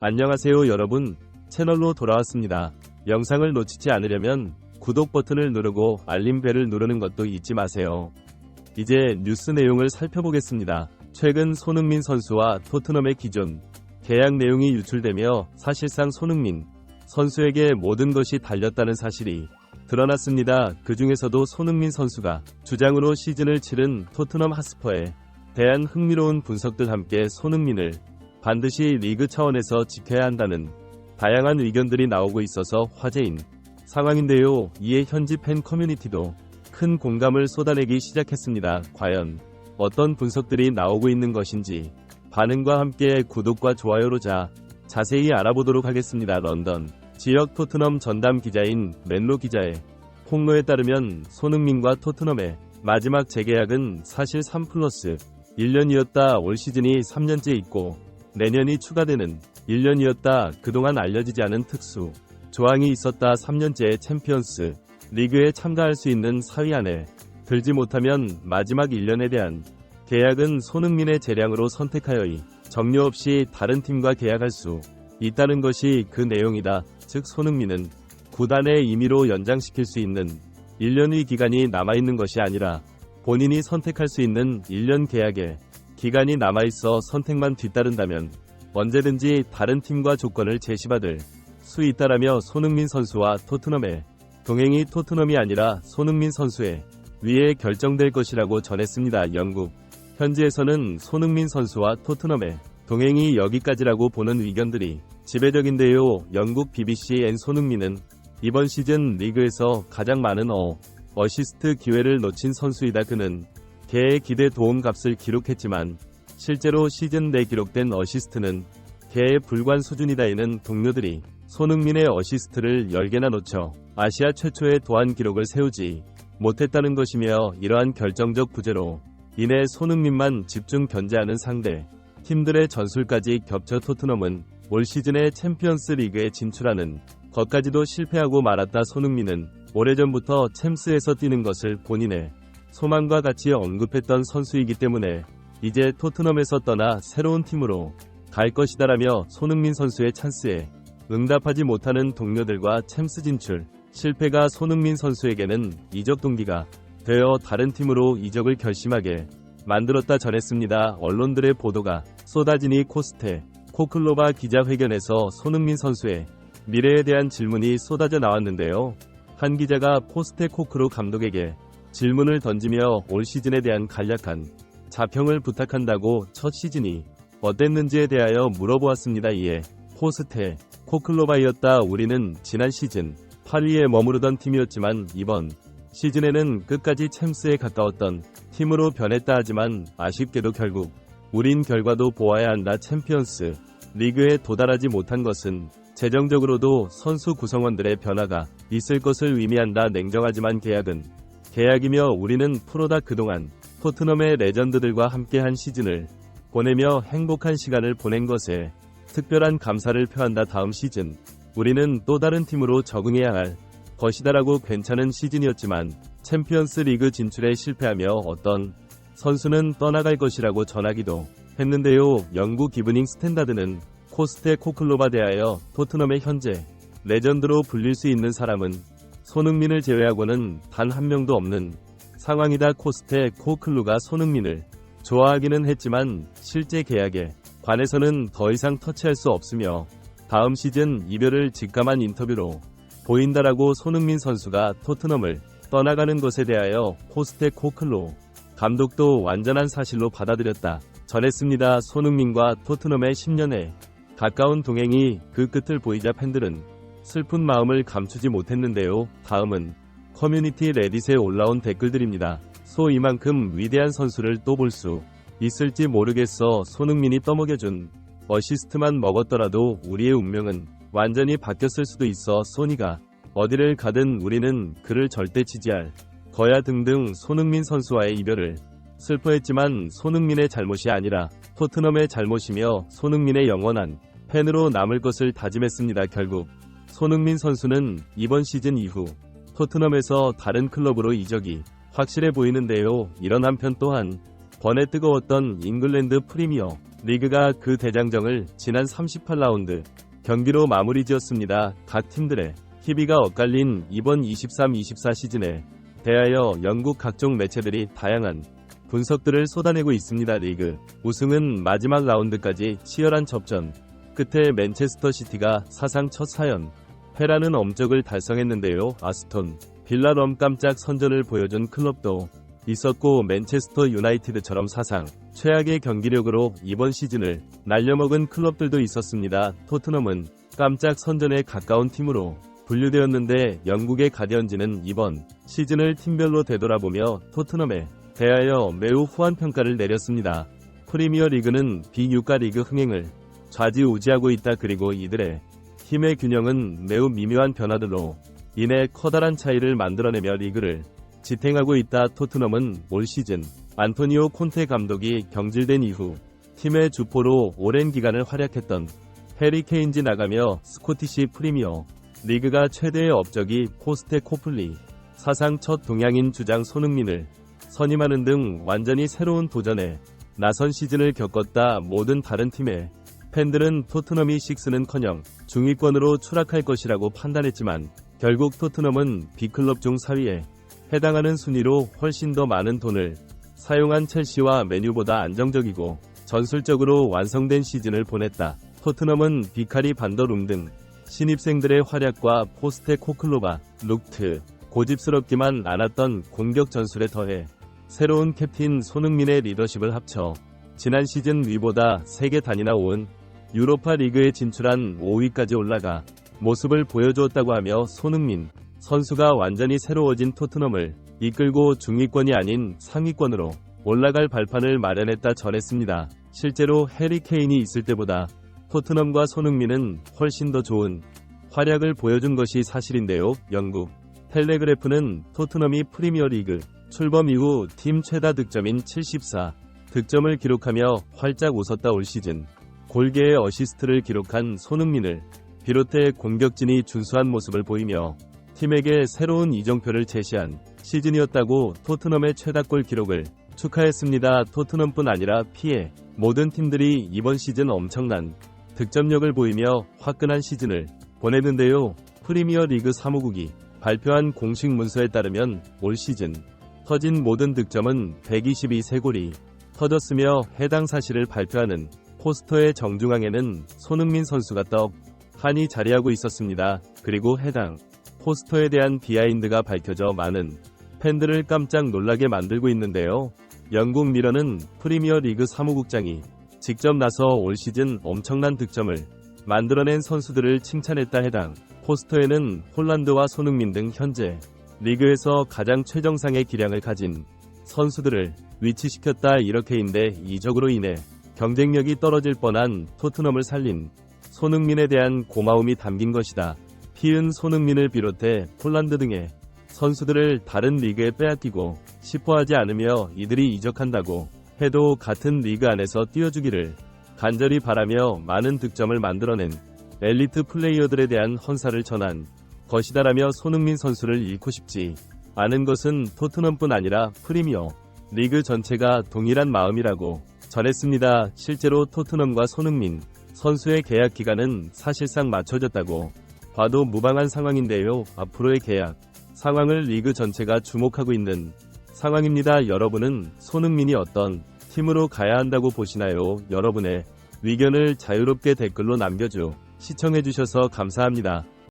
안녕하세요 여러분, 채널로 돌아왔습니다. 영상을 놓치지 않으려면 구독 버튼을 누르고 알림벨을 누르는 것도 잊지 마세요. 이제 뉴스 내용을 살펴보겠습니다. 최근 손흥민 선수와 토트넘의 기존 계약 내용이 유출되며 사실상 손흥민 선수에게 모든 것이 달렸다는 사실이 드러났습니다. 그 중에서도 손흥민 선수가 주장으로 시즌을 치른 토트넘 핫스퍼에 대한 흥미로운 분석들 함께 손흥민을 반드시 리그 차원에서 지켜야 한다는 다양한 의견들이 나오고 있어서 화제인 상황인데요. 이에 현지 팬 커뮤니티도 큰 공감을 쏟아내기 시작했습니다. 과연 어떤 분석들이 나오고 있는 것인지 반응과 함께 구독과 좋아요로 자세히 알아보도록 하겠습니다. 런던 지역 토트넘 전담 기자인 맨로 기자의 폭로에 따르면 손흥민과 토트넘의 마지막 재계약은 사실 3+1년이었다. 올 시즌이 3년째 있고 내년이 추가되는 1년이었다. 그동안 알려지지 않은 특수 조항이 있었다. 3년째 챔피언스 리그에 참가할 수 있는 4위 안에 들지 못하면 마지막 1년에 대한 계약은 손흥민의 재량으로 선택하여이 정료 없이 다른 팀과 계약할 수 있다는 것이 그 내용이다. 즉 손흥민은 구단의 임의로 연장시킬 수 있는 1년의 기간이 남아있는 것이 아니라 본인이 선택할 수 있는 1년 계약에 기간이 남아있어 선택만 뒤따른다면 언제든지 다른 팀과 조건을 제시받을 수 있다라며 손흥민 선수와 토트넘의 동행이 토트넘이 아니라 손흥민 선수의 위에 결정될 것이라고 전했습니다. 영국 현지에서는 손흥민 선수와 토트넘의 동행이 여기까지라고 보는 의견들이 지배적인데요. 영국 BBCN 손흥민은 이번 시즌 리그에서 가장 많은 어시스트 기회를 놓친 선수이다. 그는 개의 기대 도움 값을 기록했지만 실제로 시즌 내 기록된 어시스트는 개의 불관 수준이다. 이는 동료들이 손흥민의 어시스트를 10개나 놓쳐 아시아 최초의 도안 기록을 세우지 못했다는 것이며 이러한 결정적 부재로 인해 손흥민만 집중 견제하는 상대 팀들의 전술까지 겹쳐 토트넘은 올 시즌에 챔피언스 리그에 진출하는 것까지도 실패하고 말았다. 손흥민은 오래전부터 챔스에서 뛰는 것을 본인의 소망과 같이 언급했던 선수이기 때문에 이제 토트넘에서 떠나 새로운 팀으로 갈 것이다라며 손흥민 선수의 찬스에 응답하지 못하는 동료들과 챔스 진출 실패가 손흥민 선수에게는 이적 동기가 되어 다른 팀으로 이적을 결심하게 만들었다 전했습니다. 언론들의 보도가 쏟아지니 코스테 코클로바 기자회견에서 손흥민 선수의 미래에 대한 질문이 쏟아져 나왔는데요. 한 기자가 포스테 코클로 감독에게 질문을 던지며 올 시즌에 대한 간략한 자평을 부탁한다고 첫 시즌이 어땠는지에 대하여 물어보았습니다. 이에 포스테 코클로바이었다. 우리는 지난 시즌 8위에 머무르던 팀이었지만 이번 시즌에는 끝까지 챔스에 가까웠던 팀으로 변했다. 하지만 아쉽게도 결국 우린 결과도 보아야 한다. 챔피언스 리그에 도달하지 못한 것은 재정적으로도 선수 구성원들의 변화가 있을 것을 의미한다. 냉정하지만 계약은 계약이며 우리는 프로다. 그동안 토트넘의 레전드들과 함께한 시즌을 보내며 행복한 시간을 보낸 것에 특별한 감사를 표한다. 다음 시즌 우리는 또 다른 팀으로 적응해야 할 것이다라고 괜찮은 시즌이었지만 챔피언스 리그 진출에 실패하며 어떤 선수는 떠나갈 것이라고 전하기도 했는데요. 영국 이브닝 스탠다드는 코스테 코클로바 대하여 토트넘의 현재 레전드로 불릴 수 있는 사람은 손흥민을 제외하고는 단 한 명도 없는 상황이다. 코스테 코클루가 손흥민을 좋아하기는 했지만 실제 계약에 관해서는 더 이상 터치할 수 없으며 다음 시즌 이별을 직감한 인터뷰로 보인다라고 손흥민 선수가 토트넘을 떠나가는 것에 대하여 코스테 코클로 감독도 완전한 사실로 받아들였다 전했습니다. 손흥민과 토트넘의 10년에 가까운 동행이 그 끝을 보이자 팬들은 슬픈 마음을 감추지 못했는데요. 다음은 커뮤니티 레딧에 올라온 댓글들입니다. 이만큼 위대한 선수를 또 볼 수 있을지 모르겠어. 손흥민이 떠먹여준 어시스트만 먹었더라도 우리의 운명은 완전히 바뀌었을 수도 있어. 소니가 어디를 가든 우리는 그를 절대 지지할 거야 등등. 손흥민 선수와의 이별을 슬퍼했지만 손흥민의 잘못이 아니라 토트넘의 잘못이며 손흥민의 영원한 팬으로 남을 것을 다짐했습니다. 결국 손흥민 선수는 이번 시즌 이후 토트넘에서 다른 클럽으로 이적이 확실해 보이는데요. 이런 한편 또한 번에 뜨거웠던 잉글랜드 프리미어 리그가 그 대장정을 지난 38라운드 경기로 마무리 지었습니다. 각 팀들의 희비가 엇갈린 이번 23-24 시즌에 대하여 영국 각종 매체들이 다양한 분석들을 쏟아내고 있습니다. 리그 우승은 마지막 라운드까지 치열한 접전 끝에 맨체스터 시티가 사상 첫 4연 패라는 엄적을 달성했는데요. 아스톤 빌라럼 깜짝 선전을 보여준 클럽도 있었고 맨체스터 유나이티드처럼 사상 최악의 경기력으로 이번 시즌을 날려먹은 클럽들도 있었습니다. 토트넘은 깜짝 선전에 가까운 팀으로 분류되었는데 영국의 가디언지는 이번 시즌을 팀별로 되돌아보며 토트넘에 대하여 매우 후한 평가를 내렸습니다. 프리미어 리그는 비유가 리그 흥행을 좌지우지하고 있다. 그리고 이들의 팀의 균형은 매우 미묘한 변화들로 인해 커다란 차이를 만들어내며 리그를 지탱하고 있다. 토트넘은 올 시즌 안토니오 콘테 감독이 경질된 이후 팀의 주포로 오랜 기간을 활약했던 해리 케인지 나가며 스코티시 프리미어 리그가 최대의 업적이 포스테코플리 사상 첫 동양인 주장 손흥민을 선임하는 등 완전히 새로운 도전에 나선 시즌을 겪었다. 모든 다른 팀의 팬들은 토트넘이 6는커녕 중위권으로 추락할 것이라고 판단했지만 결국 토트넘은 B클럽 중 4위에 해당하는 순위로 훨씬 더 많은 돈을 사용한 첼시와 메뉴보다 안정적이고 전술적으로 완성된 시즌을 보냈다. 토트넘은 비카리 반더룸 등 신입생들의 활약과 포스테코글로바, 룩트, 고집스럽기만 않았던 공격 전술에 더해 새로운 캡틴 손흥민의 리더십을 합쳐 지난 시즌 위보다 3개 단위나 오은 유로파 리그에 진출한 5위까지 올라가 모습을 보여주었다고 하며 손흥민 선수가 완전히 새로워진 토트넘을 이끌고 중위권이 아닌 상위권으로 올라갈 발판을 마련했다 전했습니다. 실제로 해리 케인이 있을 때보다 토트넘과 손흥민은 훨씬 더 좋은 활약을 보여준 것이 사실인데요. 영국 텔레그래프는 토트넘이 프리미어리그 출범 이후 팀 최다 득점인 74 득점을 기록하며 활짝 웃었다. 올 시즌 골개의 어시스트를 기록한 손흥민을 비롯해 공격진이 준수한 모습을 보이며 팀에게 새로운 이정표를 제시한 시즌이었다고 토트넘의 최다골 기록을 축하했습니다. 토트넘뿐 아니라 피해 모든 팀들이 이번 시즌 엄청난 득점력을 보이며 화끈한 시즌을 보내는데요. 프리미어 리그 사무국이 발표한 공식 문서에 따르면 올 시즌 터진 모든 득점은 122세골이 터졌으며 해당 사실을 발표하는 포스터의 정중앙에는 손흥민 선수가 떡하니 자리하고 있었습니다. 그리고 해당 포스터에 대한 비하인드가 밝혀져 많은 팬들을 깜짝 놀라게 만들고 있는데요. 영국 미러는 프리미어 리그 사무국장이 직접 나서 올 시즌 엄청난 득점을 만들어낸 선수들을 칭찬했다. 해당 포스터에는 홀란드와 손흥민 등 현재 리그에서 가장 최정상의 기량을 가진 선수들을 위치시켰다. 이렇게인데 이적으로 인해 경쟁력이 떨어질 뻔한 토트넘을 살린 손흥민에 대한 고마움이 담긴 것이다. 피은 손흥민을 비롯해 폴란드 등의 선수들을 다른 리그에 빼앗기고 싶어하지 않으며 이들이 이적한다고 해도 같은 리그 안에서 뛰어주기를 간절히 바라며 많은 득점을 만들어낸 엘리트 플레이어들에 대한 헌사를 전한 것이다라며 손흥민 선수를 잃고 싶지 않은 것은 토트넘뿐 아니라 프리미어 리그 전체가 동일한 마음이라고 전했습니다. 실제로 토트넘과 손흥민 선수의 계약 기간은 사실상 맞춰졌다고 봐도 무방한 상황인데요. 앞으로의 계약 상황을 리그 전체가 주목하고 있는 상황입니다. 여러분은 손흥민이 어떤 팀으로 가야 한다고 보시나요? 여러분의 의견을 자유롭게 댓글로 남겨줘. 시청해주셔서 감사합니다.